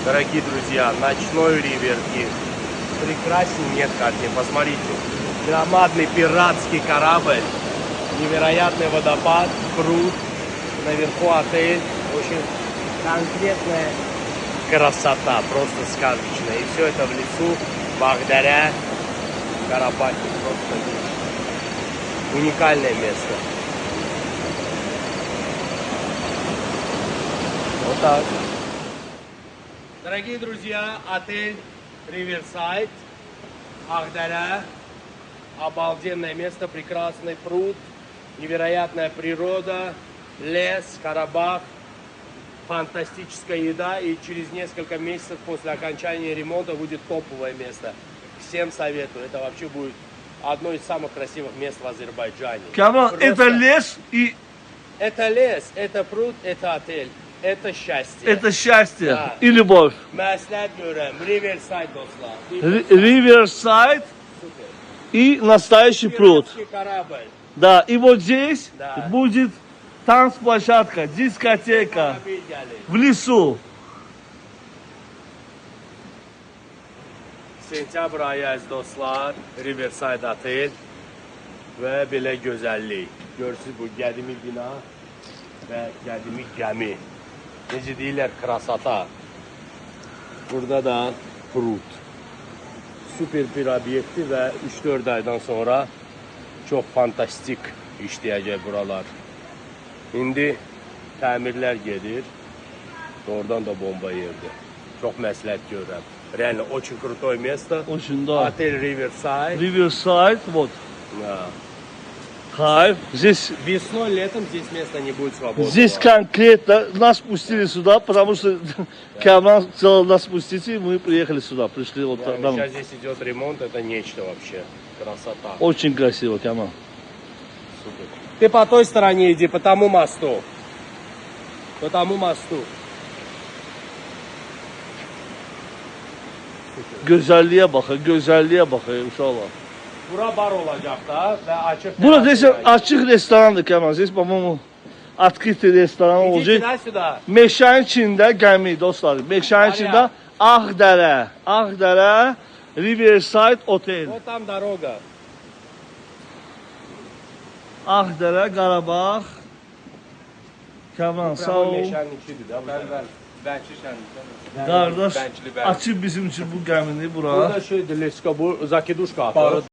Дорогие друзья, ночной Ривер-Кит. Прекрасней нет картин. Посмотрите. Громадный пиратский корабль. Невероятный водопад, пруд. Наверху отель. Очень конкретная красота. Просто сказочная. И все это в лесу благодаря Карабахе. Просто уникальное место. Вот так. Дорогие друзья, отель Riverside, Ахдаря, обалденное место, прекрасный пруд, невероятная природа, лес, Карабах, фантастическая еда, и через несколько месяцев после окончания ремонта будет топовое место. Всем советую, это вообще будет одно из самых красивых мест в Азербайджане. Камал, Просто это лес и это лес, это пруд, это отель, это счастье. это счастье Да. и любовь. Məsləhət görürəm, Riverside dostlar. Riverside и настоящий пруд. Пиратский корабль. Да, и вот здесь Да. будет танцплощадка, дискотека Автомобиль gəlir. в лесу. Sentyabr ayı əziz dostlar, Riverside otel və belə gözəllik. Görürsünüz bu qədimi bina və qədimi gəmi. Necə deyirlər, krasata. Burada da pruд. Super bir obyekti və 3-4 aydan sonra çox fantastik işləyəcək buralar. İndi təmirlər gedir. Oradan da bomba yerdir. Çox məsləhət görürəm. Реально очень крутое место. Очень, да. Отель Riverside. Riverside, вот. Да. Кайф. Здесь, Весной, летом здесь место не будет свободно. здесь конкретно нас пустили сюда, потому что Камал сказал нас пустить, и мы приехали сюда, пришли вот там. Сейчас здесь идет ремонт, это нечто вообще. Красота. Очень красиво, Камал. Супер. Ты по той стороне иди, по тому мосту. По тому mostу. Güzelliğe bakın, güzelliğe bakın uşaqlar. Bura bar olacak da ve açık. Burada desem açık restorandır Kemal. Здесь, по-моему, открытый restoran İdi olacak. sürə süda. Meşənin içində gəmi dostlar. Meşənin içində Ağdərə, Ağdərə Riverside Otel. Вот там дорога. Ağdərə, Qarabağ. Kemal sağ ol. Meşənin içidir də. Bənçli şənlikdən. Qardaş Bəncli, bəncli. açıb bizim üçün bu gəmini bura. Burada şeydir, Leska, bu Zakiduşka.